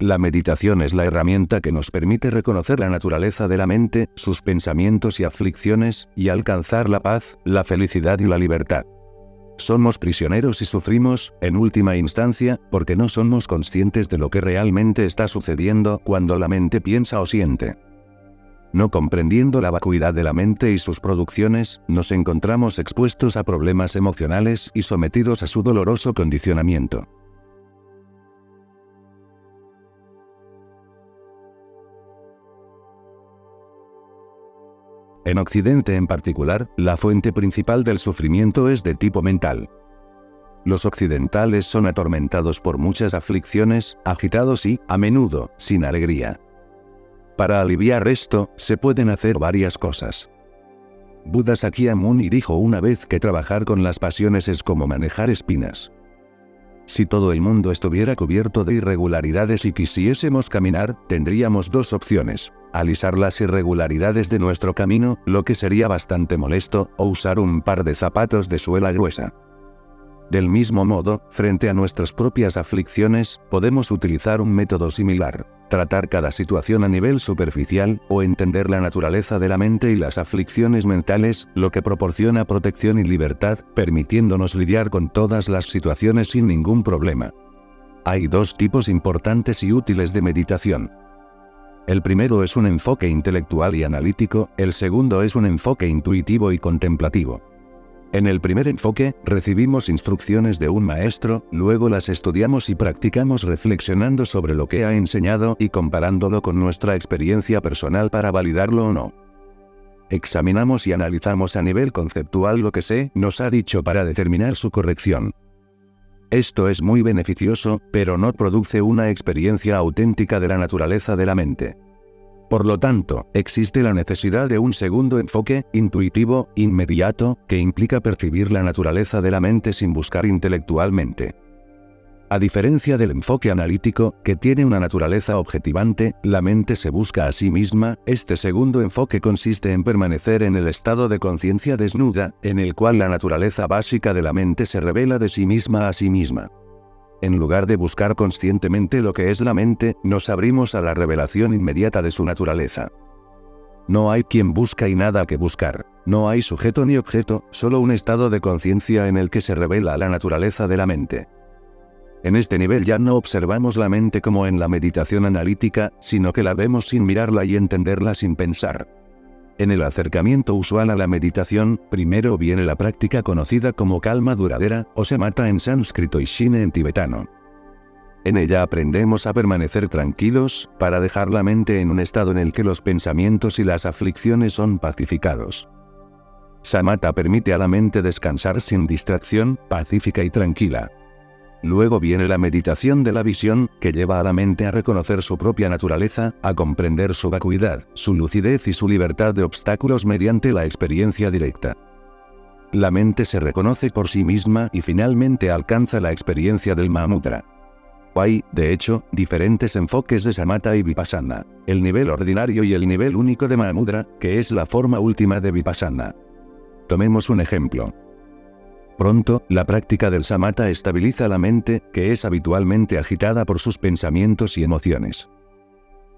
La meditación es la herramienta que nos permite reconocer la naturaleza de la mente, sus pensamientos y aflicciones, y alcanzar la paz, la felicidad y la libertad. Somos prisioneros y sufrimos, en última instancia, porque no somos conscientes de lo que realmente está sucediendo cuando la mente piensa o siente. No comprendiendo la vacuidad de la mente y sus producciones, nos encontramos expuestos a problemas emocionales y sometidos a su doloroso condicionamiento. En Occidente en particular, la fuente principal del sufrimiento es de tipo mental. Los occidentales son atormentados por muchas aflicciones, agitados y, a menudo, sin alegría. Para aliviar esto, se pueden hacer varias cosas. Buda Sakyamuni dijo una vez que trabajar con las pasiones es como manejar espinas. Si todo el mundo estuviera cubierto de irregularidades y quisiésemos caminar, tendríamos dos opciones: alisar las irregularidades de nuestro camino, lo que sería bastante molesto, o usar un par de zapatos de suela gruesa. Del mismo modo, frente a nuestras propias aflicciones, podemos utilizar un método similar: tratar cada situación a nivel superficial, o entender la naturaleza de la mente y las aflicciones mentales, lo que proporciona protección y libertad, permitiéndonos lidiar con todas las situaciones sin ningún problema. Hay dos tipos importantes y útiles de meditación. El primero es un enfoque intelectual y analítico, el segundo es un enfoque intuitivo y contemplativo. En el primer enfoque, recibimos instrucciones de un maestro, luego las estudiamos y practicamos reflexionando sobre lo que ha enseñado y comparándolo con nuestra experiencia personal para validarlo o no. Examinamos y analizamos a nivel conceptual lo que se nos ha dicho para determinar su corrección. Esto es muy beneficioso, pero no produce una experiencia auténtica de la naturaleza de la mente. Por lo tanto, existe la necesidad de un segundo enfoque, intuitivo, inmediato, que implica percibir la naturaleza de la mente sin buscar intelectualmente. A diferencia del enfoque analítico, que tiene una naturaleza objetivante, la mente se busca a sí misma. Este segundo enfoque consiste en permanecer en el estado de conciencia desnuda, en el cual la naturaleza básica de la mente se revela de sí misma a sí misma. En lugar de buscar conscientemente lo que es la mente, nos abrimos a la revelación inmediata de su naturaleza. No hay quien busca y nada que buscar. No hay sujeto ni objeto, solo un estado de conciencia en el que se revela la naturaleza de la mente. En este nivel ya no observamos la mente como en la meditación analítica, sino que la vemos sin mirarla y entenderla sin pensar. En el acercamiento usual a la meditación, primero viene la práctica conocida como calma duradera, o samatha en sánscrito y shine en tibetano. En ella aprendemos a permanecer tranquilos, para dejar la mente en un estado en el que los pensamientos y las aflicciones son pacificados. Samatha permite a la mente descansar sin distracción, pacífica y tranquila. Luego viene la meditación de la visión, que lleva a la mente a reconocer su propia naturaleza, a comprender su vacuidad, su lucidez y su libertad de obstáculos mediante la experiencia directa. La mente se reconoce por sí misma y finalmente alcanza la experiencia del Mahamudra. Hay, de hecho, diferentes enfoques de Samatha y Vipassana: el nivel ordinario y el nivel único de Mahamudra, que es la forma última de Vipassana. Tomemos un ejemplo. Pronto, la práctica del samatha estabiliza la mente, que es habitualmente agitada por sus pensamientos y emociones.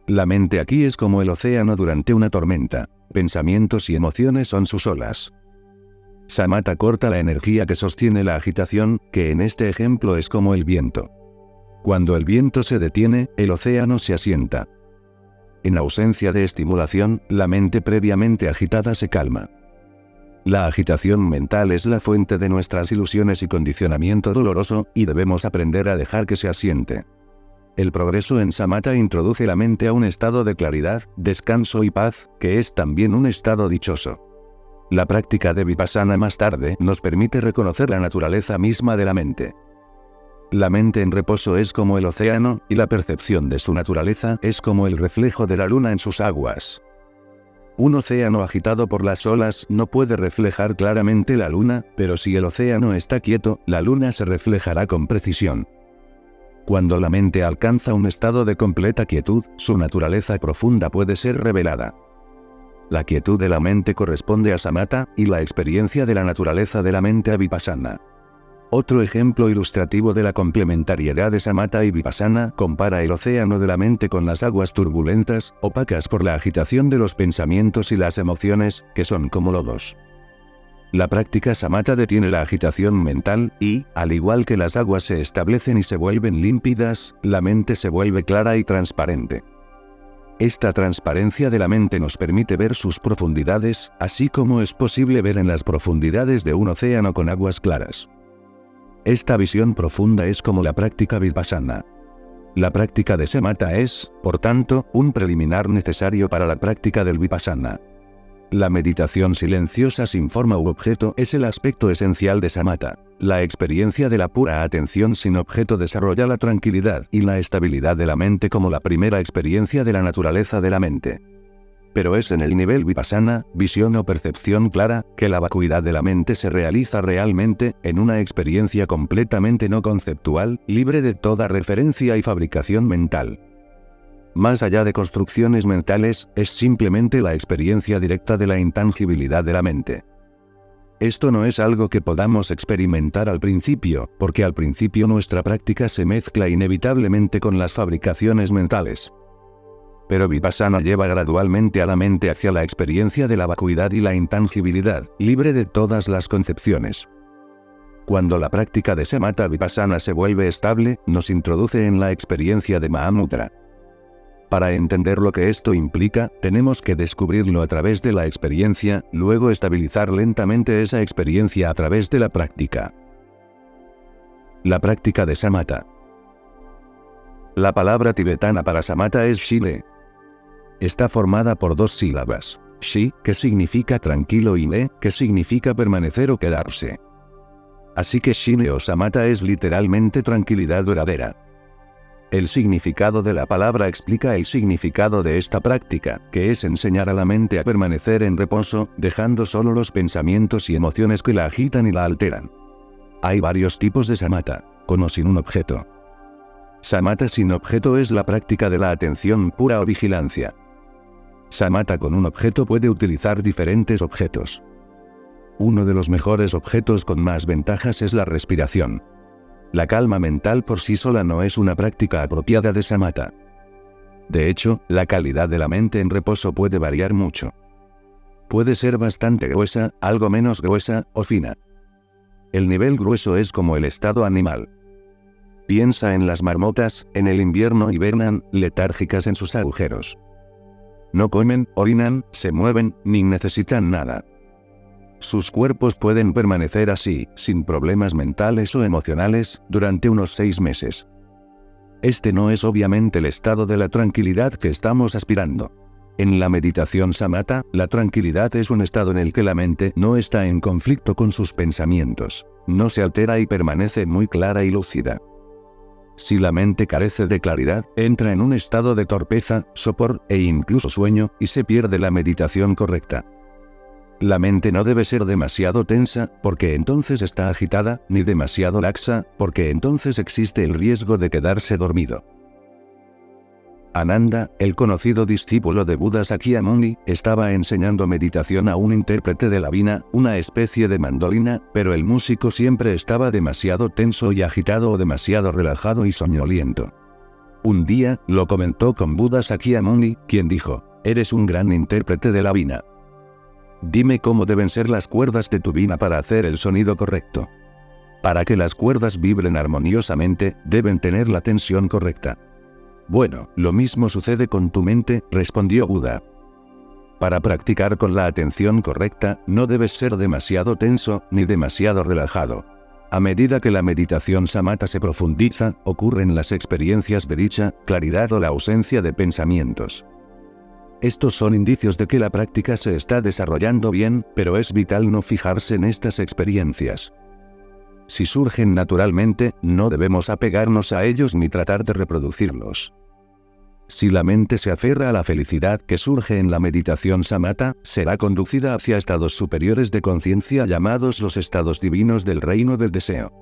La mente aquí es como el océano durante una tormenta. Pensamientos y emociones son sus olas. Samatha corta la energía que sostiene la agitación, que en este ejemplo es como el viento. Cuando el viento se detiene, el océano se asienta. En ausencia de estimulación, la mente previamente agitada se calma. La agitación mental es la fuente de nuestras ilusiones y condicionamiento doloroso, y debemos aprender a dejar que se asiente. El progreso en samatha introduce la mente a un estado de claridad, descanso y paz, que es también un estado dichoso. La práctica de Vipassana más tarde nos permite reconocer la naturaleza misma de la mente. La mente en reposo es como el océano, y la percepción de su naturaleza es como el reflejo de la luna en sus aguas. Un océano agitado por las olas no puede reflejar claramente la luna, pero si el océano está quieto, la luna se reflejará con precisión. Cuando la mente alcanza un estado de completa quietud, su naturaleza profunda puede ser revelada. La quietud de la mente corresponde a samatha, y la experiencia de la naturaleza de la mente a Vipassana. Otro ejemplo ilustrativo de la complementariedad de samatha y vipassana compara el océano de la mente con las aguas turbulentas, opacas por la agitación de los pensamientos y las emociones, que son como lodos. La práctica samatha detiene la agitación mental y, al igual que las aguas se establecen y se vuelven límpidas, la mente se vuelve clara y transparente. Esta transparencia de la mente nos permite ver sus profundidades, así como es posible ver en las profundidades de un océano con aguas claras. Esta visión profunda es como la práctica vipassana. La práctica de samatha es, por tanto, un preliminar necesario para la práctica del vipassana. La meditación silenciosa sin forma u objeto es el aspecto esencial de samatha. La experiencia de la pura atención sin objeto desarrolla la tranquilidad y la estabilidad de la mente como la primera experiencia de la naturaleza de la mente. Pero es en el nivel vipassana, visión o percepción clara, que la vacuidad de la mente se realiza realmente, en una experiencia completamente no conceptual, libre de toda referencia y fabricación mental. Más allá de construcciones mentales, es simplemente la experiencia directa de la intangibilidad de la mente. Esto no es algo que podamos experimentar al principio, porque al principio nuestra práctica se mezcla inevitablemente con las fabricaciones mentales. Pero vipassana lleva gradualmente a la mente hacia la experiencia de la vacuidad y la intangibilidad, libre de todas las concepciones. Cuando la práctica de samatha vipassana se vuelve estable, nos introduce en la experiencia de Mahamudra. Para entender lo que esto implica, tenemos que descubrirlo a través de la experiencia, luego estabilizar lentamente esa experiencia a través de la práctica. La práctica de samatha. La palabra tibetana para samatha es shile. Está formada por dos sílabas, shi, que significa tranquilo, y le, que significa permanecer o quedarse. Así que shile o samatha es literalmente tranquilidad duradera. El significado de la palabra explica el significado de esta práctica, que es enseñar a la mente a permanecer en reposo, dejando solo los pensamientos y emociones que la agitan y la alteran. Hay varios tipos de samatha, con o sin un objeto. Samatha sin objeto es la práctica de la atención pura o vigilancia. Samatha con un objeto puede utilizar diferentes objetos. Uno de los mejores objetos con más ventajas es la respiración. La calma mental por sí sola no es una práctica apropiada de samatha. De hecho, la calidad de la mente en reposo puede variar mucho. Puede ser bastante gruesa, algo menos gruesa, o fina. El nivel grueso es como el estado animal. Piensa en las marmotas, en el invierno hibernan, letárgicas en sus agujeros. No comen, orinan, se mueven, ni necesitan nada. Sus cuerpos pueden permanecer así, sin problemas mentales o emocionales, durante unos 6 meses. Este no es obviamente el estado de la tranquilidad que estamos aspirando. En la meditación samatha, la tranquilidad es un estado en el que la mente no está en conflicto con sus pensamientos, no se altera y permanece muy clara y lúcida. Si la mente carece de claridad, entra en un estado de torpeza, sopor, e incluso sueño, y se pierde la meditación correcta. La mente no debe ser demasiado tensa, porque entonces está agitada, ni demasiado laxa, porque entonces existe el riesgo de quedarse dormido. Ananda, el conocido discípulo de Buda Sakyamuni, estaba enseñando meditación a un intérprete de la vina, una especie de mandolina, pero el músico siempre estaba demasiado tenso y agitado o demasiado relajado y soñoliento. Un día, lo comentó con Buda Sakyamuni, quien dijo: «Eres un gran intérprete de la vina. Dime cómo deben ser las cuerdas de tu vina para hacer el sonido correcto. Para que las cuerdas vibren armoniosamente, deben tener la tensión correcta». «Bueno, lo mismo sucede con tu mente», respondió Buda. Para practicar con la atención correcta, no debes ser demasiado tenso, ni demasiado relajado. A medida que la meditación samatha se profundiza, ocurren las experiencias de dicha, claridad o la ausencia de pensamientos. Estos son indicios de que la práctica se está desarrollando bien, pero es vital no fijarse en estas experiencias. Si surgen naturalmente, no debemos apegarnos a ellos ni tratar de reproducirlos. Si la mente se aferra a la felicidad que surge en la meditación samatha, será conducida hacia estados superiores de conciencia llamados los estados divinos del reino del deseo.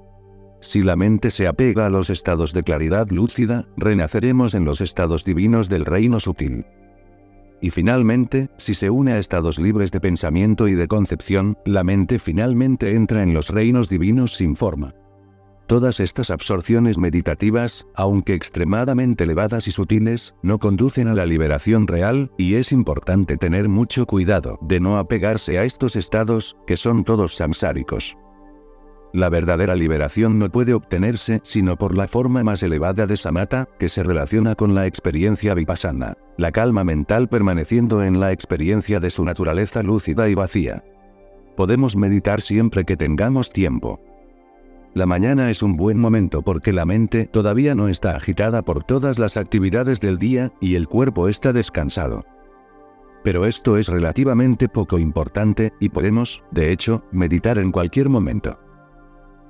Si la mente se apega a los estados de claridad lúcida, renaceremos en los estados divinos del reino sutil. Y finalmente, si se une a estados libres de pensamiento y de concepción, la mente finalmente entra en los reinos divinos sin forma. Todas estas absorciones meditativas, aunque extremadamente elevadas y sutiles, no conducen a la liberación real, y es importante tener mucho cuidado de no apegarse a estos estados, que son todos samsáricos. La verdadera liberación no puede obtenerse sino por la forma más elevada de samatha, que se relaciona con la experiencia vipassana, la calma mental permaneciendo en la experiencia de su naturaleza lúcida y vacía. Podemos meditar siempre que tengamos tiempo. La mañana es un buen momento porque la mente todavía no está agitada por todas las actividades del día y el cuerpo está descansado. Pero esto es relativamente poco importante y podemos, de hecho, meditar en cualquier momento.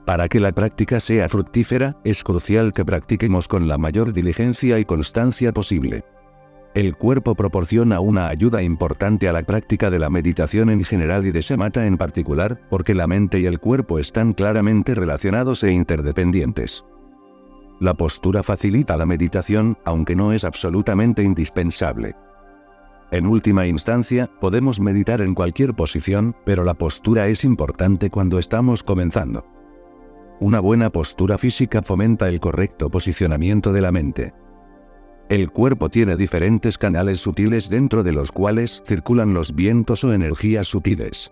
Para que la práctica sea fructífera, es crucial que practiquemos con la mayor diligencia y constancia posible. El cuerpo proporciona una ayuda importante a la práctica de la meditación en general y de samatha en particular, porque la mente y el cuerpo están claramente relacionados e interdependientes. La postura facilita la meditación, aunque no es absolutamente indispensable. En última instancia, podemos meditar en cualquier posición, pero la postura es importante cuando estamos comenzando. Una buena postura física fomenta el correcto posicionamiento de la mente. El cuerpo tiene diferentes canales sutiles dentro de los cuales circulan los vientos o energías sutiles.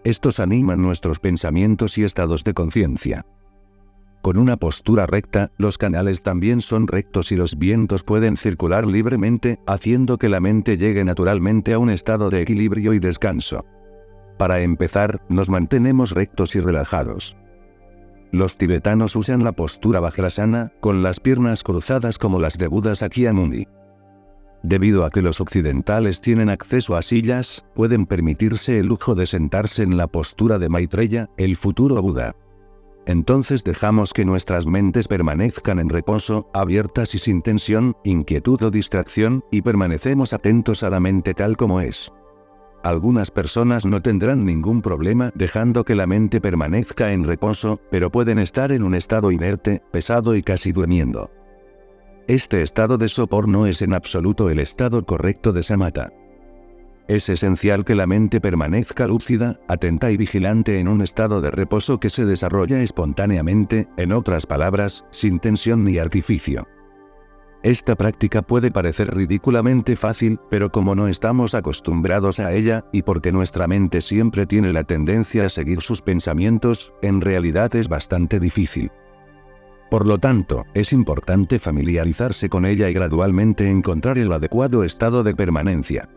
Estos animan nuestros pensamientos y estados de conciencia. Con una postura recta, los canales también son rectos y los vientos pueden circular libremente, haciendo que la mente llegue naturalmente a un estado de equilibrio y descanso. Para empezar, nos mantenemos rectos y relajados. Los tibetanos usan la postura Vajrasana, con las piernas cruzadas como las de Buda Sakyamuni. Debido a que los occidentales tienen acceso a sillas, pueden permitirse el lujo de sentarse en la postura de Maitreya, el futuro Buda. Entonces dejamos que nuestras mentes permanezcan en reposo, abiertas y sin tensión, inquietud o distracción, y permanecemos atentos a la mente tal como es. Algunas personas no tendrán ningún problema dejando que la mente permanezca en reposo, pero pueden estar en un estado inerte, pesado y casi durmiendo. Este estado de sopor no es en absoluto el estado correcto de samatha. Es esencial que la mente permanezca lúcida, atenta y vigilante en un estado de reposo que se desarrolla espontáneamente, en otras palabras, sin tensión ni artificio. Esta práctica puede parecer ridículamente fácil, pero como no estamos acostumbrados a ella, y porque nuestra mente siempre tiene la tendencia a seguir sus pensamientos, en realidad es bastante difícil. Por lo tanto, es importante familiarizarse con ella y gradualmente encontrar el adecuado estado de permanencia.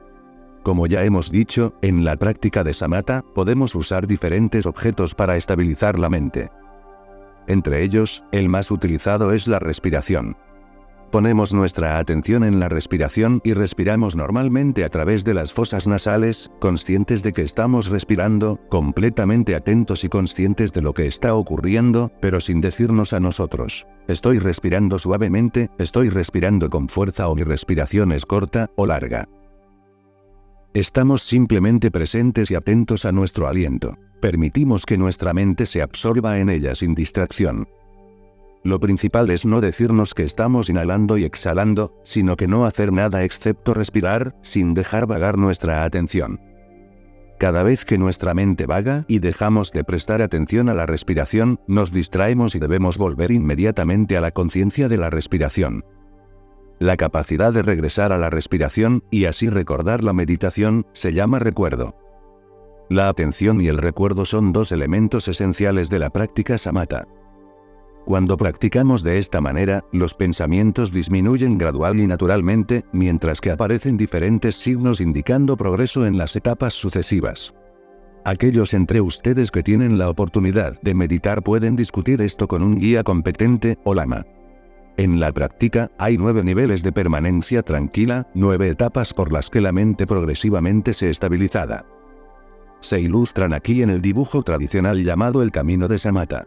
Como ya hemos dicho, en la práctica de samatha, podemos usar diferentes objetos para estabilizar la mente. Entre ellos, el más utilizado es la respiración. Ponemos nuestra atención en la respiración y respiramos normalmente a través de las fosas nasales, conscientes de que estamos respirando, completamente atentos y conscientes de lo que está ocurriendo, pero sin decirnos a nosotros: estoy respirando suavemente, estoy respirando con fuerza o mi respiración es corta o larga. Estamos simplemente presentes y atentos a nuestro aliento. Permitimos que nuestra mente se absorba en ella sin distracción. Lo principal es no decirnos que estamos inhalando y exhalando, sino que no hacer nada excepto respirar, sin dejar vagar nuestra atención. Cada vez que nuestra mente vaga y dejamos de prestar atención a la respiración, nos distraemos y debemos volver inmediatamente a la conciencia de la respiración. La capacidad de regresar a la respiración, y así recordar la meditación, se llama recuerdo. La atención y el recuerdo son dos elementos esenciales de la práctica samatha. Cuando practicamos de esta manera, los pensamientos disminuyen gradual y naturalmente, mientras que aparecen diferentes signos indicando progreso en las etapas sucesivas. Aquellos entre ustedes que tienen la oportunidad de meditar pueden discutir esto con un guía competente, o lama. En la práctica, hay 9 niveles de permanencia tranquila, 9 etapas por las que la mente progresivamente se estabilizada. Se ilustran aquí en el dibujo tradicional llamado el camino de samatha.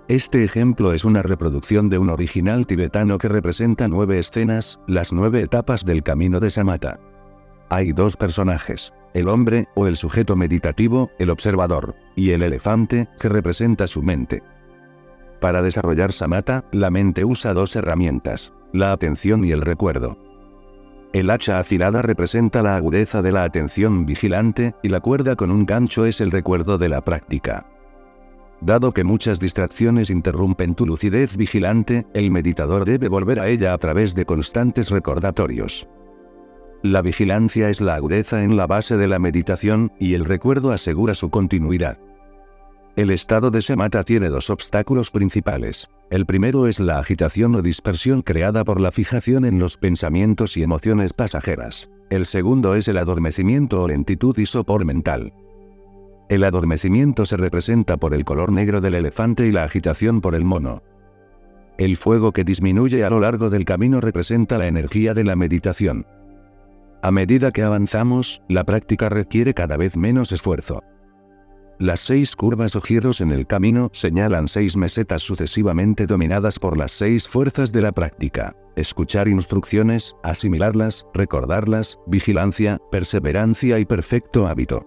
Este ejemplo es una reproducción de un original tibetano que representa 9 escenas, las 9 etapas del camino de samatha. Hay 2 personajes: el hombre, o el sujeto meditativo, el observador, y el elefante, que representa su mente. Para desarrollar samatha, la mente usa 2 herramientas: la atención y el recuerdo. El hacha afilada representa la agudeza de la atención vigilante, y la cuerda con un gancho es el recuerdo de la práctica. Dado que muchas distracciones interrumpen tu lucidez vigilante, el meditador debe volver a ella a través de constantes recordatorios. La vigilancia es la agudeza en la base de la meditación, y el recuerdo asegura su continuidad. El estado de samatha tiene dos obstáculos principales. El primero es la agitación o dispersión creada por la fijación en los pensamientos y emociones pasajeras. El segundo es el adormecimiento o lentitud y sopor mental. El adormecimiento se representa por el color negro del elefante y la agitación por el mono. El fuego que disminuye a lo largo del camino representa la energía de la meditación. A medida que avanzamos, la práctica requiere cada vez menos esfuerzo. Las 6 curvas o giros en el camino señalan 6 mesetas sucesivamente dominadas por las 6 fuerzas de la práctica: escuchar instrucciones, asimilarlas, recordarlas, vigilancia, perseverancia y perfecto hábito.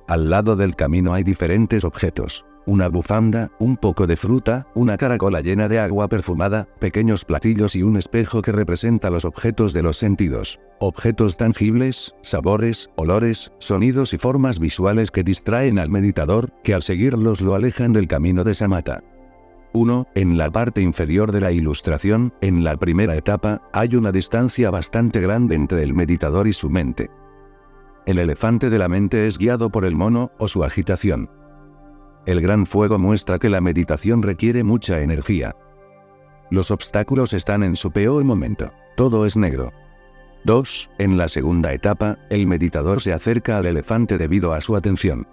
Al lado del camino hay diferentes objetos: una bufanda, un poco de fruta, una caracola llena de agua perfumada, pequeños platillos y un espejo que representa los objetos de los sentidos. Objetos tangibles, sabores, olores, sonidos y formas visuales que distraen al meditador, que al seguirlos lo alejan del camino de samatha. 1. En la parte inferior de la ilustración, en la primera etapa, hay una distancia bastante grande entre el meditador y su mente. El elefante de la mente es guiado por el mono, o su agitación. El gran fuego muestra que la meditación requiere mucha energía. Los obstáculos están en su peor momento. Todo es negro. 2. En la segunda etapa, el meditador se acerca al elefante debido a su atención.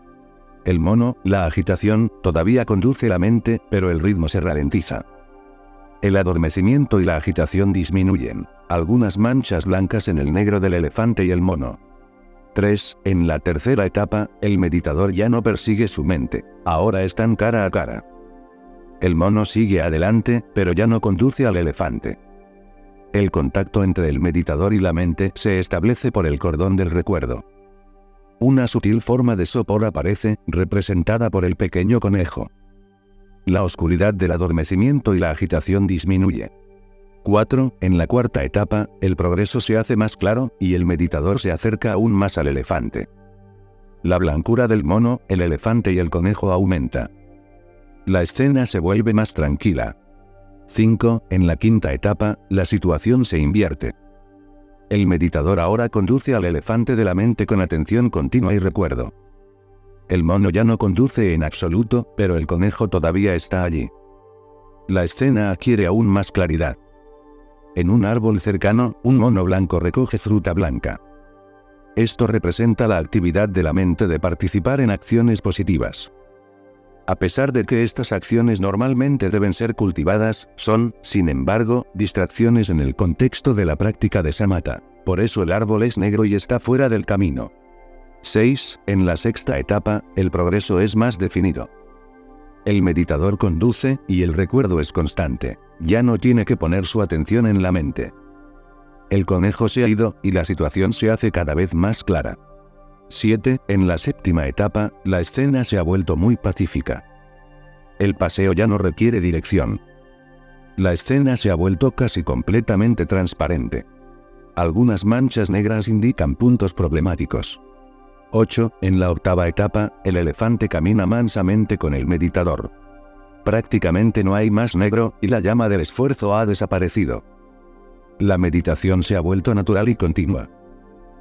El mono, la agitación, todavía conduce la mente, pero el ritmo se ralentiza. El adormecimiento y la agitación disminuyen. Algunas manchas blancas en el negro del elefante y el mono. 3. En la tercera etapa, el meditador ya no persigue su mente. Ahora están cara a cara. El mono sigue adelante, pero ya no conduce al elefante. El contacto entre el meditador y la mente se establece por el cordón del recuerdo. Una sutil forma de sopor aparece, representada por el pequeño conejo. La oscuridad del adormecimiento y la agitación disminuye. 4. En la cuarta etapa, el progreso se hace más claro, y el meditador se acerca aún más al elefante. La blancura del mono, el elefante y el conejo aumenta. La escena se vuelve más tranquila. 5. En la quinta etapa, la situación se invierte. El meditador ahora conduce al elefante de la mente con atención continua y recuerdo. El mono ya no conduce en absoluto, pero el conejo todavía está allí. La escena adquiere aún más claridad. En un árbol cercano, un mono blanco recoge fruta blanca. Esto representa la actividad de la mente de participar en acciones positivas. A pesar de que estas acciones normalmente deben ser cultivadas, son, sin embargo, distracciones en el contexto de la práctica de samatha. Por eso el árbol es negro y está fuera del camino. 6. En la sexta etapa, el progreso es más definido. El meditador conduce, y el recuerdo es constante. Ya no tiene que poner su atención en la mente. El conejo se ha ido, y la situación se hace cada vez más clara. 7. En la séptima etapa, la escena se ha vuelto muy pacífica. El paseo ya no requiere dirección. La escena se ha vuelto casi completamente transparente. Algunas manchas negras indican puntos problemáticos. 8. En la octava etapa, el elefante camina mansamente con el meditador. Prácticamente no hay más negro, y la llama del esfuerzo ha desaparecido. La meditación se ha vuelto natural y continua.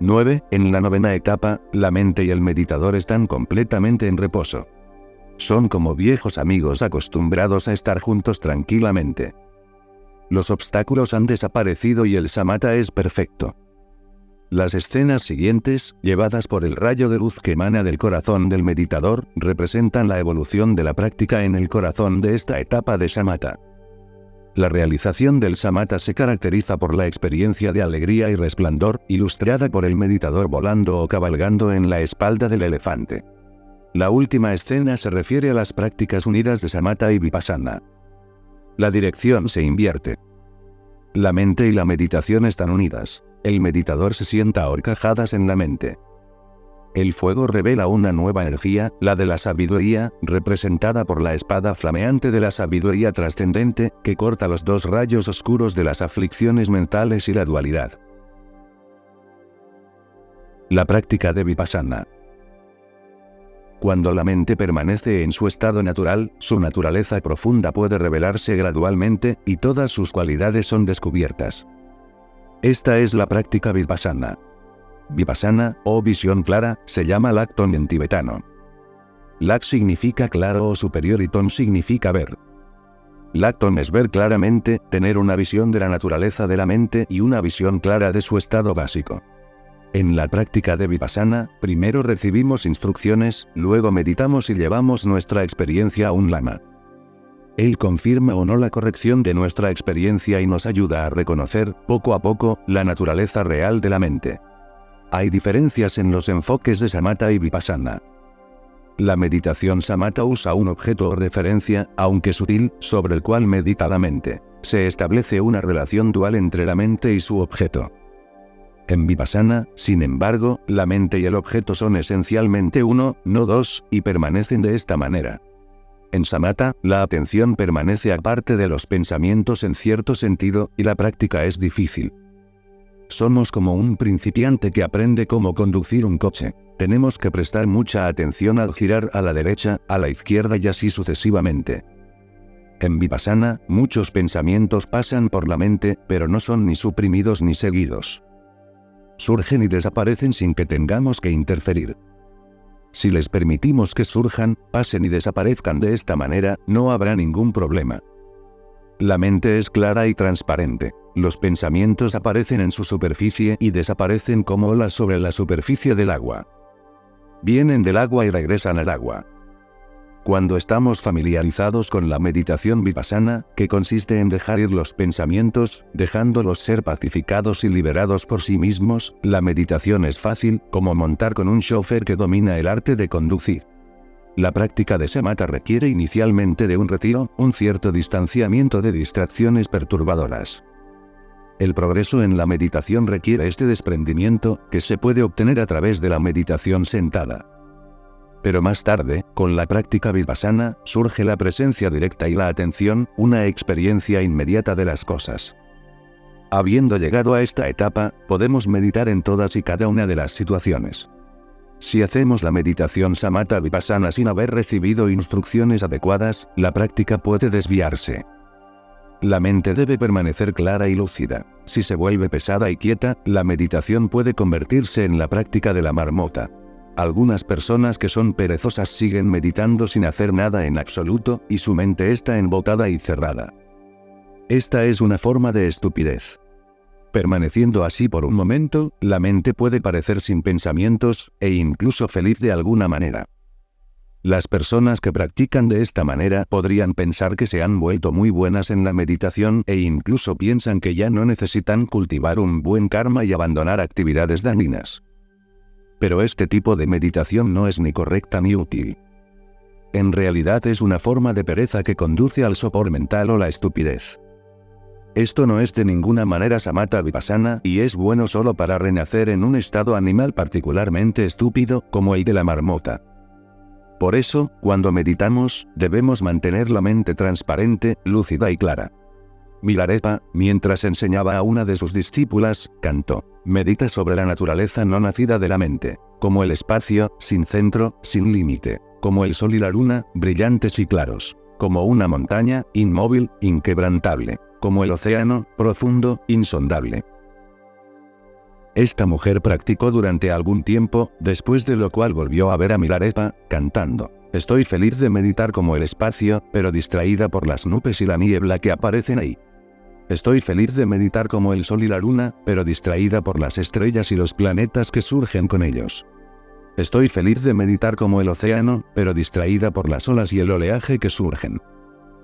9. En la novena etapa, la mente y el meditador están completamente en reposo. Son como viejos amigos acostumbrados a estar juntos tranquilamente. Los obstáculos han desaparecido y el samatha es perfecto. Las escenas siguientes, llevadas por el rayo de luz que emana del corazón del meditador, representan la evolución de la práctica en el corazón de esta etapa de samatha. La realización del samatha se caracteriza por la experiencia de alegría y resplandor, ilustrada por el meditador volando o cabalgando en la espalda del elefante. La última escena se refiere a las prácticas unidas de samatha y vipassana. La dirección se invierte. La mente y la meditación están unidas. El meditador se sienta a horcajadas en la mente. El fuego revela una nueva energía, la de la sabiduría, representada por la espada flameante de la sabiduría trascendente, que corta los dos rayos oscuros de las aflicciones mentales y la dualidad. La práctica de vipassana. Cuando la mente permanece en su estado natural, su naturaleza profunda puede revelarse gradualmente, y todas sus cualidades son descubiertas. Esta es la práctica vipassana. Vipassana, o visión clara, se llama Lakton en tibetano. Lak significa claro o superior y Ton significa ver. Lakton es ver claramente, tener una visión de la naturaleza de la mente y una visión clara de su estado básico. En la práctica de Vipassana, primero recibimos instrucciones, luego meditamos y llevamos nuestra experiencia a un lama. Él confirma o no la corrección de nuestra experiencia y nos ayuda a reconocer, poco a poco, la naturaleza real de la mente. Hay diferencias en los enfoques de Samatha y Vipassana. La meditación Samatha usa un objeto o referencia, aunque sutil, sobre el cual medita la mente. Se establece una relación dual entre la mente y su objeto. En Vipassana, sin embargo, la mente y el objeto son esencialmente uno, no dos, y permanecen de esta manera. En Samatha, la atención permanece aparte de los pensamientos en cierto sentido, y la práctica es difícil. Somos como un principiante que aprende cómo conducir un coche. Tenemos que prestar mucha atención al girar a la derecha, a la izquierda y así sucesivamente. En Vipassana, muchos pensamientos pasan por la mente, pero no son ni suprimidos ni seguidos. Surgen y desaparecen sin que tengamos que interferir. Si les permitimos que surjan, pasen y desaparezcan de esta manera, no habrá ningún problema. La mente es clara y transparente. Los pensamientos aparecen en su superficie y desaparecen como olas sobre la superficie del agua. Vienen del agua y regresan al agua. Cuando estamos familiarizados con la meditación vipassana, que consiste en dejar ir los pensamientos, dejándolos ser pacificados y liberados por sí mismos, la meditación es fácil, como montar con un chofer que domina el arte de conducir. La práctica de Samatha requiere inicialmente de un retiro, un cierto distanciamiento de distracciones perturbadoras. El progreso en la meditación requiere este desprendimiento, que se puede obtener a través de la meditación sentada. Pero más tarde, con la práctica vipassana, surge la presencia directa y la atención, una experiencia inmediata de las cosas. Habiendo llegado a esta etapa, podemos meditar en todas y cada una de las situaciones. Si hacemos la meditación Samatha vipassana sin haber recibido instrucciones adecuadas, la práctica puede desviarse. La mente debe permanecer clara y lúcida. Si se vuelve pesada y quieta, la meditación puede convertirse en la práctica de la marmota. Algunas personas que son perezosas siguen meditando sin hacer nada en absoluto, y su mente está embotada y cerrada. Esta es una forma de estupidez. Permaneciendo así por un momento, la mente puede parecer sin pensamientos, e incluso feliz de alguna manera. Las personas que practican de esta manera podrían pensar que se han vuelto muy buenas en la meditación e incluso piensan que ya no necesitan cultivar un buen karma y abandonar actividades dañinas. Pero este tipo de meditación no es ni correcta ni útil. En realidad es una forma de pereza que conduce al sopor mental o la estupidez. Esto no es de ninguna manera Samatha vipassana y es bueno solo para renacer en un estado animal particularmente estúpido, como el de la marmota. Por eso, cuando meditamos, debemos mantener la mente transparente, lúcida y clara. Milarepa, mientras enseñaba a una de sus discípulas, cantó: medita sobre la naturaleza no nacida de la mente, como el espacio, sin centro, sin límite, como el sol y la luna, brillantes y claros, como una montaña, inmóvil, inquebrantable, como el océano, profundo, insondable. Esta mujer practicó durante algún tiempo, después de lo cual volvió a ver a Milarepa, cantando: estoy feliz de meditar como el espacio, pero distraída por las nubes y la niebla que aparecen ahí. Estoy feliz de meditar como el sol y la luna, pero distraída por las estrellas y los planetas que surgen con ellos. Estoy feliz de meditar como el océano, pero distraída por las olas y el oleaje que surgen.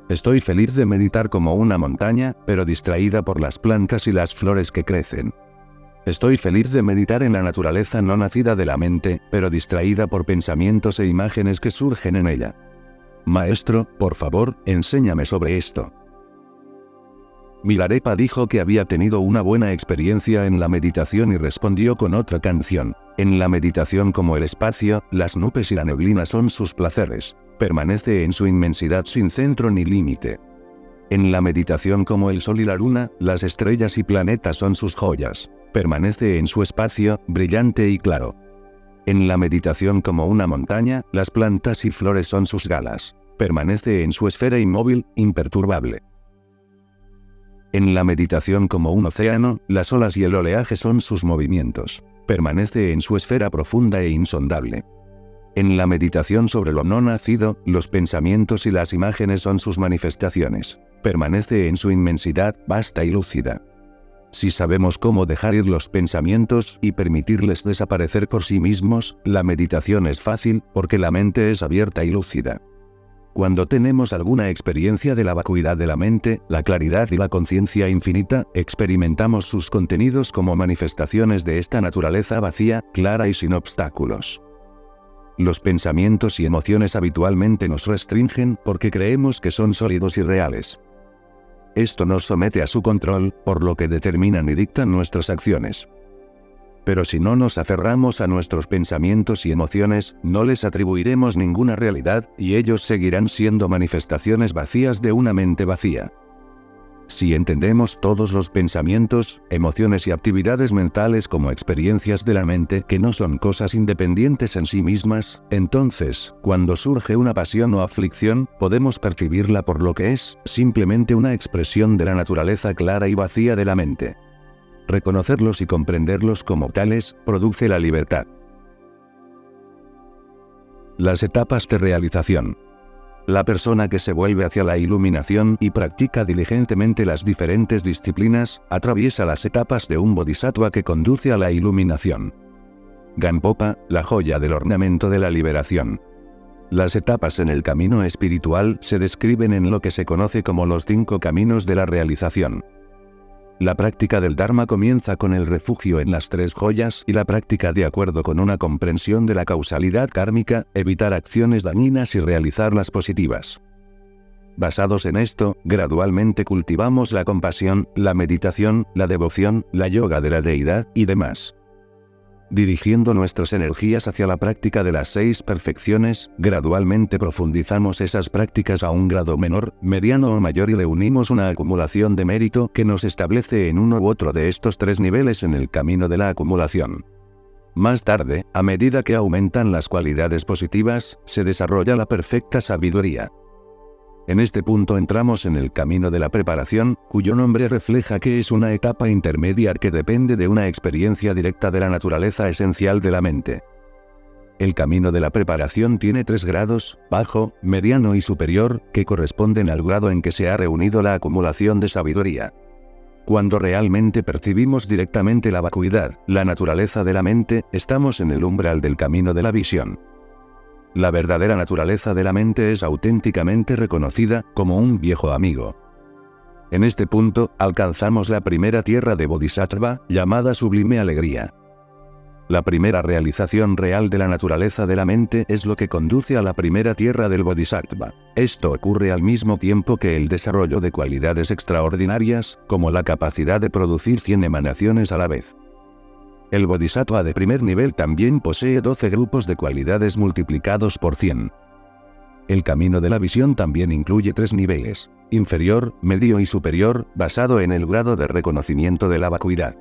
Estoy feliz de meditar como una montaña, pero distraída por las plantas y las flores que crecen. Estoy feliz de meditar en la naturaleza no nacida de la mente, pero distraída por pensamientos e imágenes que surgen en ella. Maestro, por favor, enséñame sobre esto. Milarepa dijo que había tenido una buena experiencia en la meditación y respondió con otra canción: en la meditación como el espacio, las nubes y la neblina son sus placeres. Permanece en su inmensidad sin centro ni límite. En la meditación como el sol y la luna, las estrellas y planetas son sus joyas. Permanece en su espacio, brillante y claro. En la meditación como una montaña, las plantas y flores son sus galas. Permanece en su esfera inmóvil, imperturbable. En la meditación como un océano, las olas y el oleaje son sus movimientos. Permanece en su esfera profunda e insondable. En la meditación sobre lo no nacido, los pensamientos y las imágenes son sus manifestaciones. Permanece en su inmensidad, vasta y lúcida. Si sabemos cómo dejar ir los pensamientos y permitirles desaparecer por sí mismos, la meditación es fácil, porque la mente es abierta y lúcida. Cuando tenemos alguna experiencia de la vacuidad de la mente, la claridad y la conciencia infinita, experimentamos sus contenidos como manifestaciones de esta naturaleza vacía, clara y sin obstáculos. Los pensamientos y emociones habitualmente nos restringen porque creemos que son sólidos y reales. Esto nos somete a su control, por lo que determinan y dictan nuestras acciones. Pero si no nos aferramos a nuestros pensamientos y emociones, no les atribuiremos ninguna realidad, y ellos seguirán siendo manifestaciones vacías de una mente vacía. Si entendemos todos los pensamientos, emociones y actividades mentales como experiencias de la mente que no son cosas independientes en sí mismas, entonces, cuando surge una pasión o aflicción, podemos percibirla por lo que es, simplemente una expresión de la naturaleza clara y vacía de la mente. Reconocerlos y comprenderlos como tales, produce la libertad. Las etapas de realización. La persona que se vuelve hacia la iluminación y practica diligentemente las diferentes disciplinas, atraviesa las etapas de un bodhisattva que conduce a la iluminación. Gampopa, la joya del ornamento de la liberación. Las etapas en el camino espiritual se describen en lo que se conoce como los 5 caminos de la realización. La práctica del Dharma comienza con el refugio en las 3 joyas y la práctica de acuerdo con una comprensión de la causalidad kármica, evitar acciones dañinas y realizar las positivas. Basados en esto, gradualmente cultivamos la compasión, la meditación, la devoción, la yoga de la deidad y demás. Dirigiendo nuestras energías hacia la práctica de las 6 perfecciones, gradualmente profundizamos esas prácticas a un grado menor, mediano o mayor y reunimos una acumulación de mérito que nos establece en uno u otro de estos 3 niveles en el camino de la acumulación. Más tarde, a medida que aumentan las cualidades positivas, se desarrolla la perfecta sabiduría. En este punto entramos en el camino de la preparación, cuyo nombre refleja que es una etapa intermedia que depende de una experiencia directa de la naturaleza esencial de la mente. El camino de la preparación tiene 3 grados, bajo, mediano y superior, que corresponden al grado en que se ha reunido la acumulación de sabiduría. Cuando realmente percibimos directamente la vacuidad, la naturaleza de la mente, estamos en el umbral del camino de la visión. La verdadera naturaleza de la mente es auténticamente reconocida como un viejo amigo. En este punto, alcanzamos la primera tierra de Bodhisattva, llamada sublime alegría. La primera realización real de la naturaleza de la mente es lo que conduce a la primera tierra del Bodhisattva. Esto ocurre al mismo tiempo que el desarrollo de cualidades extraordinarias, como la capacidad de producir 100 emanaciones a la vez. El Bodhisattva de primer nivel también posee 12 grupos de cualidades multiplicados por 100. El camino de la visión también incluye 3 niveles, inferior, medio y superior, basado en el grado de reconocimiento de la vacuidad.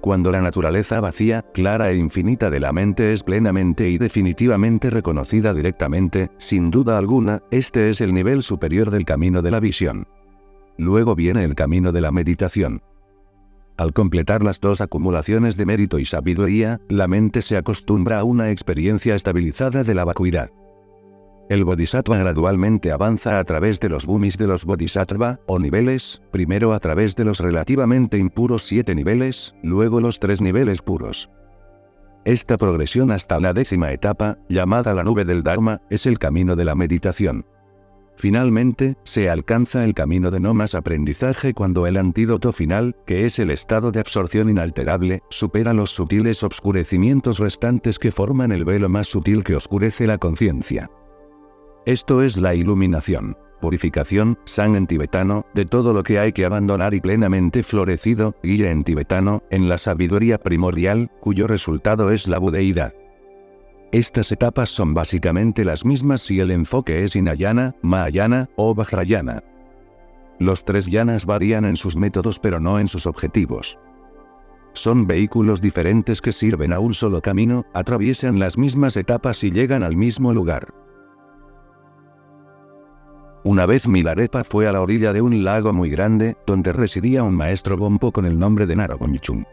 Cuando la naturaleza vacía, clara e infinita de la mente es plenamente y definitivamente reconocida directamente, sin duda alguna, este es el nivel superior del camino de la visión. Luego viene el camino de la meditación. Al completar las 2 acumulaciones de mérito y sabiduría, la mente se acostumbra a una experiencia estabilizada de la vacuidad. El bodhisattva gradualmente avanza a través de los bhumis de los bodhisattva, o niveles, primero a través de los relativamente impuros 7 niveles, luego los 3 niveles puros. Esta progresión hasta la 10ª etapa, llamada la nube del Dharma, es el camino de la meditación. Finalmente, se alcanza el camino de no más aprendizaje cuando el antídoto final, que es el estado de absorción inalterable, supera los sutiles obscurecimientos restantes que forman el velo más sutil que oscurece la conciencia. Esto es la iluminación, purificación, san en tibetano, de todo lo que hay que abandonar y plenamente florecido, guía en tibetano, en la sabiduría primordial, cuyo resultado es la budeidad. Estas etapas son básicamente las mismas si el enfoque es Hinayana, Mahayana o Vajrayana. Los 3 yanas varían en sus métodos pero no en sus objetivos. son vehículos diferentes que sirven a un solo camino, atraviesan las mismas etapas y llegan al mismo lugar. Una vez Milarepa fue a la orilla de un lago muy grande, donde residía un maestro Bonpo con el nombre de Narogonychun.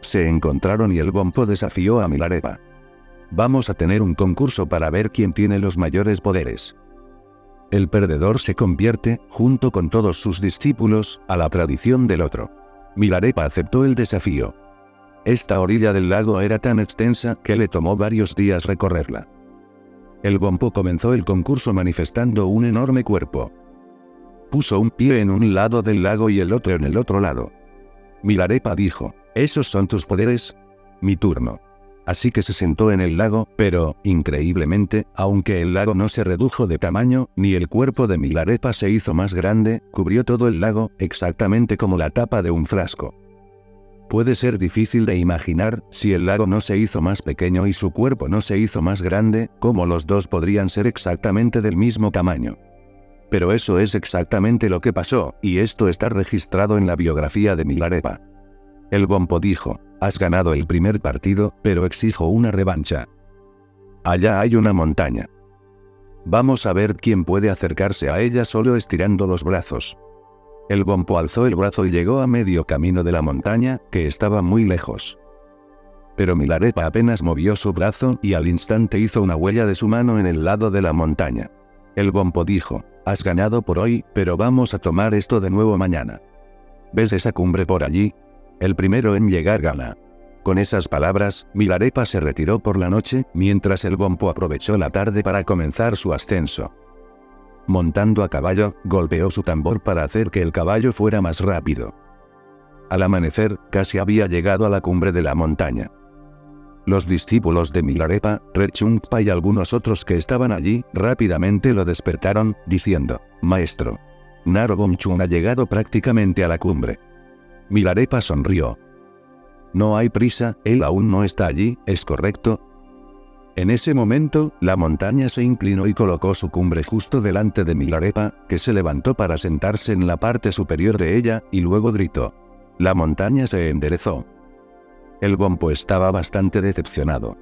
Se encontraron y el Bonpo desafió a Milarepa. Vamos a tener un concurso para ver quién tiene los mayores poderes. El perdedor se convierte, junto con todos sus discípulos, a la tradición del otro. Milarepa aceptó el desafío. Esta orilla del lago era tan extensa que le tomó varios días recorrerla. El Bonpo comenzó el concurso manifestando un enorme cuerpo. Puso un pie en un lado del lago y el otro en el otro lado. Milarepa dijo, ¿esos son tus poderes? Mi turno. Así que se sentó en el lago, pero, increíblemente, aunque el lago no se redujo de tamaño, ni el cuerpo de Milarepa se hizo más grande, cubrió todo el lago, exactamente como la tapa de un frasco. Puede ser difícil de imaginar, si el lago no se hizo más pequeño y su cuerpo no se hizo más grande, cómo los dos podrían ser exactamente del mismo tamaño. Pero eso es exactamente lo que pasó, y esto está registrado en la biografía de Milarepa. El Bonpo dijo, has ganado el primer partido, pero exijo una revancha. Allá hay una montaña. Vamos a ver quién puede acercarse a ella solo estirando los brazos. El Bonpo alzó el brazo y llegó a medio camino de la montaña, que estaba muy lejos. Pero Milarepa apenas movió su brazo y al instante hizo una huella de su mano en el lado de la montaña. El Bonpo dijo, has ganado por hoy, pero vamos a tomar esto de nuevo mañana. ¿Ves esa cumbre por allí? El primero en llegar gana. Con esas palabras, Milarepa se retiró por la noche, mientras el Bonpo aprovechó la tarde para comenzar su ascenso. Montando a caballo, golpeó su tambor para hacer que el caballo fuera más rápido. Al amanecer, casi había llegado a la cumbre de la montaña. Los discípulos de Milarepa, Rechungpa y algunos otros que estaban allí, rápidamente lo despertaron, diciendo, «Maestro, Narogonychun ha llegado prácticamente a la cumbre». Milarepa sonrió. «No hay prisa, él aún no está allí, ¿es correcto?». En ese momento, la montaña se inclinó y colocó su cumbre justo delante de Milarepa, que se levantó para sentarse en la parte superior de ella, y luego gritó. La montaña se enderezó. El Bonpo estaba bastante decepcionado.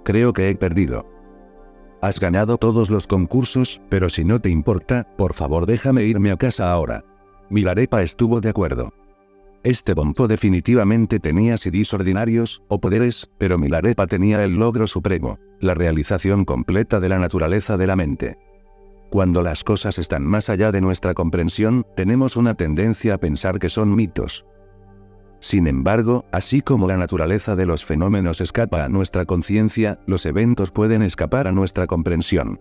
«Creo que he perdido». «Has ganado todos los concursos, pero si no te importa, por favor déjame irme a casa ahora». Milarepa estuvo de acuerdo. Este Bonpo definitivamente tenía CDs ordinarios, o poderes, pero Milarepa tenía el logro supremo, la realización completa de la naturaleza de la mente. Cuando las cosas están más allá de nuestra comprensión, tenemos una tendencia a pensar que son mitos. Sin embargo, así como la naturaleza de los fenómenos escapa a nuestra conciencia, los eventos pueden escapar a nuestra comprensión.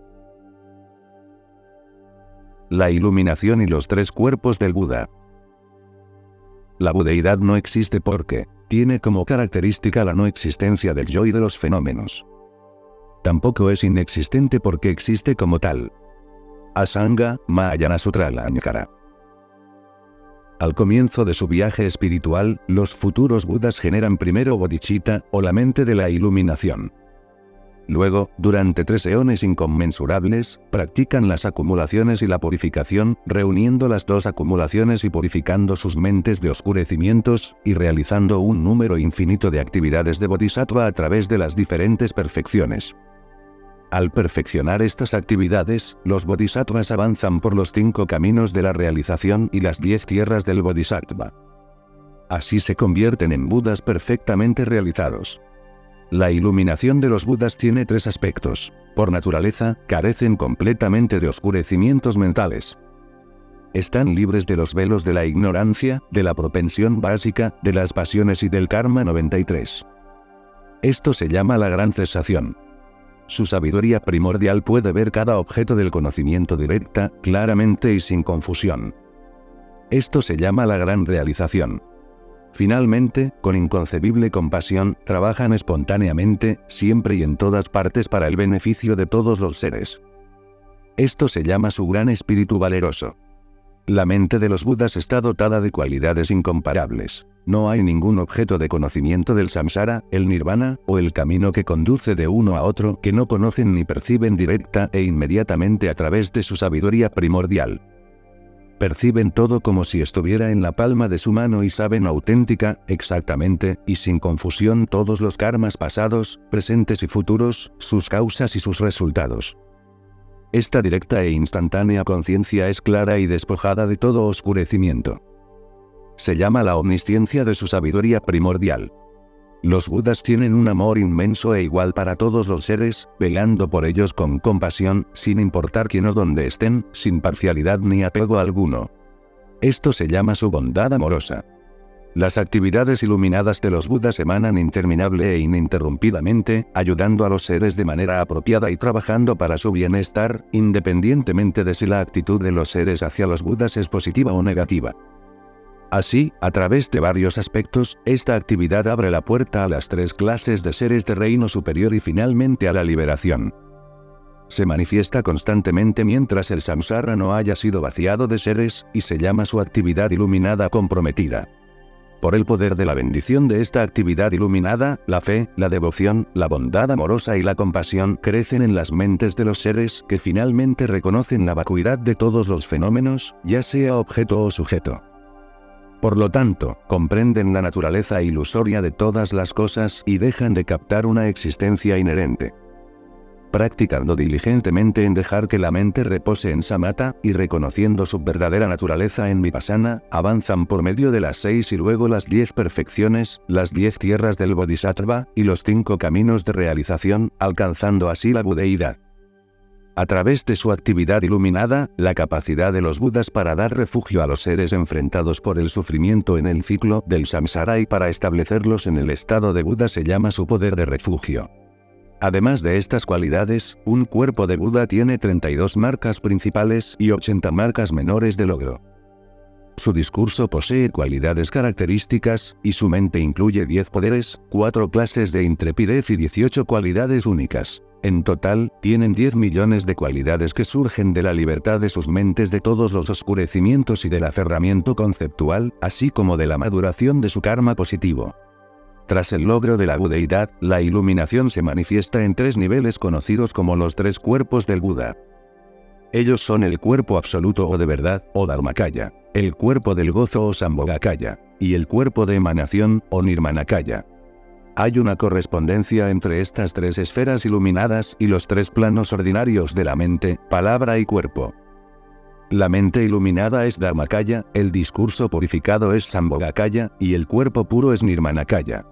La iluminación y los tres cuerpos del Buda. La budeidad no existe porque tiene como característica la no existencia del yo y de los fenómenos. Tampoco es inexistente porque existe como tal. Asanga, Mahayana Sutra Alankara. Al comienzo de su viaje espiritual, los futuros Budas generan primero bodhicitta, o la mente de la iluminación. Luego, durante 3 eones inconmensurables, practican las acumulaciones y la purificación, reuniendo las dos acumulaciones y purificando sus mentes de oscurecimientos, y realizando un número infinito de actividades de bodhisattva a través de las diferentes perfecciones. Al perfeccionar estas actividades, los bodhisattvas avanzan por los 5 caminos de la realización y las 10 tierras del bodhisattva. Así se convierten en Budas perfectamente realizados. La iluminación de los Budas tiene 3 aspectos. Por naturaleza, carecen completamente de oscurecimientos mentales. Están libres de los velos de la ignorancia, de la propensión básica, de las pasiones y del karma 93. Esto se llama la gran cesación. Su sabiduría primordial puede ver cada objeto del conocimiento directa, claramente y sin confusión. Esto se llama la gran realización. Finalmente, con inconcebible compasión, trabajan espontáneamente, siempre y en todas partes para el beneficio de todos los seres. Esto se llama su gran espíritu valeroso. La mente de los Budas está dotada de cualidades incomparables. No hay ningún objeto de conocimiento del samsara, el nirvana, o el camino que conduce de uno a otro que no conocen ni perciben directa e inmediatamente a través de su sabiduría primordial. Perciben todo como si estuviera en la palma de su mano y saben auténtica, exactamente, y sin confusión todos los karmas pasados, presentes y futuros, sus causas y sus resultados. Esta directa e instantánea conciencia es clara y despojada de todo oscurecimiento. Se llama la omnisciencia de su sabiduría primordial. Los Budas tienen un amor inmenso e igual para todos los seres, velando por ellos con compasión, sin importar quién o dónde estén, sin parcialidad ni apego alguno. Esto se llama su bondad amorosa. Las actividades iluminadas de los Budas emanan interminable e ininterrumpidamente, ayudando a los seres de manera apropiada y trabajando para su bienestar, independientemente de si la actitud de los seres hacia los Budas es positiva o negativa. Así, a través de varios aspectos, esta actividad abre la puerta a las tres clases de seres de reino superior y finalmente a la liberación. Se manifiesta constantemente mientras el samsara no haya sido vaciado de seres, y se llama su actividad iluminada comprometida. Por el poder de la bendición de esta actividad iluminada, la fe, la devoción, la bondad amorosa y la compasión crecen en las mentes de los seres que finalmente reconocen la vacuidad de todos los fenómenos, ya sea objeto o sujeto. Por lo tanto, comprenden la naturaleza ilusoria de todas las cosas y dejan de captar una existencia inherente. Practicando diligentemente en dejar que la mente repose en samatha, y reconociendo su verdadera naturaleza en vipassana, avanzan por medio de las 6 y luego las 10 perfecciones, las 10 tierras del bodhisattva, y los 5 caminos de realización, alcanzando así la budeidad. A través de su actividad iluminada, la capacidad de los Budas para dar refugio a los seres enfrentados por el sufrimiento en el ciclo del samsara y para establecerlos en el estado de Buda se llama su poder de refugio. Además de estas cualidades, un cuerpo de Buda tiene 32 marcas principales y 80 marcas menores de logro. Su discurso posee cualidades características, y su mente incluye 10 poderes, 4 clases de intrepidez y 18 cualidades únicas. En total, tienen 10 millones de cualidades que surgen de la libertad de sus mentes de todos los oscurecimientos y del aferramiento conceptual, así como de la maduración de su karma positivo. Tras el logro de la budeidad, la iluminación se manifiesta en 3 niveles conocidos como los 3 cuerpos del Buda. Ellos son el cuerpo absoluto o de verdad, o Dharmakaya, el cuerpo del gozo o Sambhogakaya, y el cuerpo de emanación, o Nirmanakaya. Hay una correspondencia entre estas 3 esferas iluminadas y los 3 planos ordinarios de la mente, palabra y cuerpo. La mente iluminada es Dharmakaya, el discurso purificado es Sambhogakaya, y el cuerpo puro es Nirmanakaya.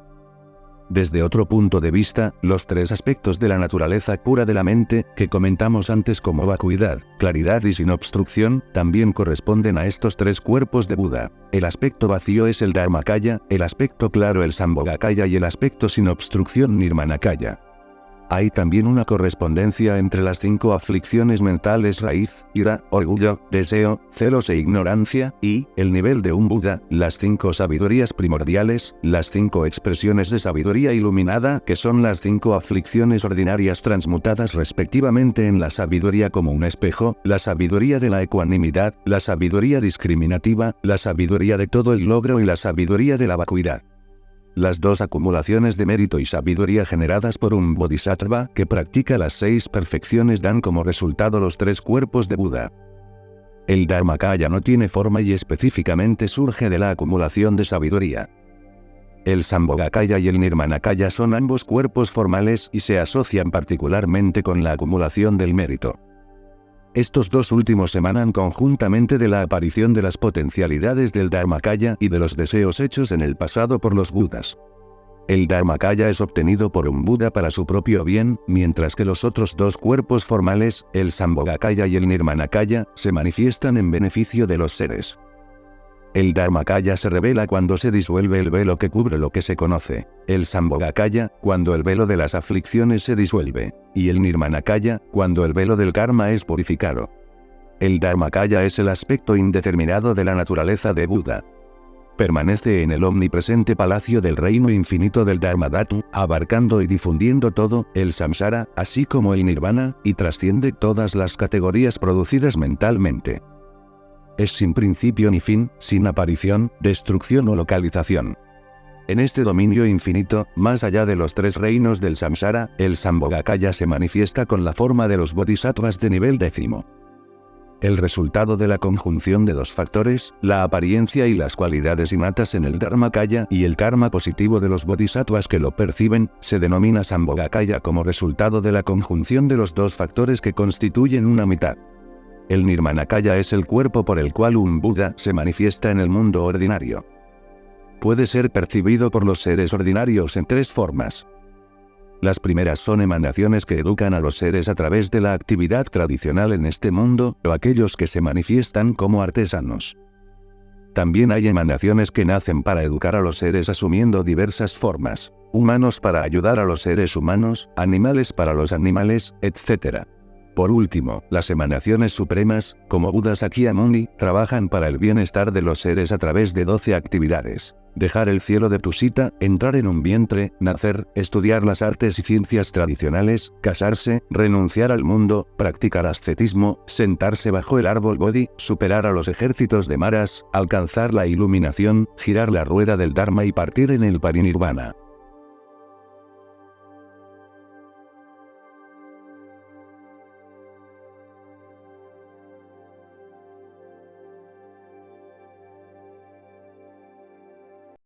Desde otro punto de vista, los 3 aspectos de la naturaleza pura de la mente, que comentamos antes como vacuidad, claridad y sin obstrucción, también corresponden a estos 3 cuerpos de Buda. El aspecto vacío es el Dharmakaya, el aspecto claro el Sambhogakaya y el aspecto sin obstrucción Nirmanakaya. Hay también una correspondencia entre las 5 aflicciones mentales raíz, ira, orgullo, deseo, celos e ignorancia, y, el nivel de un Buda, las 5 sabidurías primordiales, las 5 expresiones de sabiduría iluminada, que son las 5 aflicciones ordinarias transmutadas respectivamente en la sabiduría como un espejo, la sabiduría de la ecuanimidad, la sabiduría discriminativa, la sabiduría de todo el logro y la sabiduría de la vacuidad. Las 2 acumulaciones de mérito y sabiduría generadas por un bodhisattva que practica las 6 perfecciones dan como resultado los 3 cuerpos de Buda. El Dharmakaya no tiene forma y específicamente surge de la acumulación de sabiduría. El Sambhogakaya y el Nirmanakaya son ambos cuerpos formales y se asocian particularmente con la acumulación del mérito. Estos 2 últimos emanan conjuntamente de la aparición de las potencialidades del Dharmakaya y de los deseos hechos en el pasado por los Budas. El Dharmakaya es obtenido por un Buda para su propio bien, mientras que los otros 2 cuerpos formales, el Sambhogakaya y el Nirmanakaya, se manifiestan en beneficio de los seres. El Dharmakaya se revela cuando se disuelve el velo que cubre lo que se conoce, el Sambhogakaya, cuando el velo de las aflicciones se disuelve, y el Nirmanakaya, cuando el velo del karma es purificado. El Dharmakaya es el aspecto indeterminado de la naturaleza de Buda. Permanece en el omnipresente palacio del reino infinito del Dharmadhatu, abarcando y difundiendo todo, el samsara, así como el nirvana, y trasciende todas las categorías producidas mentalmente. Es sin principio ni fin, sin aparición, destrucción o localización. En este dominio infinito, más allá de los 3 reinos del samsara, el Sambhogakaya se manifiesta con la forma de los bodhisattvas de nivel 10º. El resultado de la conjunción de dos factores, la apariencia y las cualidades innatas en el Dharmakaya y el karma positivo de los bodhisattvas que lo perciben, se denomina Sambhogakaya como resultado de la conjunción de los dos factores que constituyen una mitad. El Nirmanakaya es el cuerpo por el cual un Buda se manifiesta en el mundo ordinario. Puede ser percibido por los seres ordinarios en tres formas. Las primeras son emanaciones que educan a los seres a través de la actividad tradicional en este mundo, o aquellos que se manifiestan como artesanos. También hay emanaciones que nacen para educar a los seres asumiendo diversas formas, humanos para ayudar a los seres humanos, animales para los animales, etc. Por último, las emanaciones supremas, como Buda Sakyamuni, trabajan para el bienestar de los seres a través de 12 actividades. Dejar el cielo de Tusita, entrar en un vientre, nacer, estudiar las artes y ciencias tradicionales, casarse, renunciar al mundo, practicar ascetismo, sentarse bajo el árbol Bodhi, superar a los ejércitos de Maras, alcanzar la iluminación, girar la rueda del Dharma y partir en el parinirvana.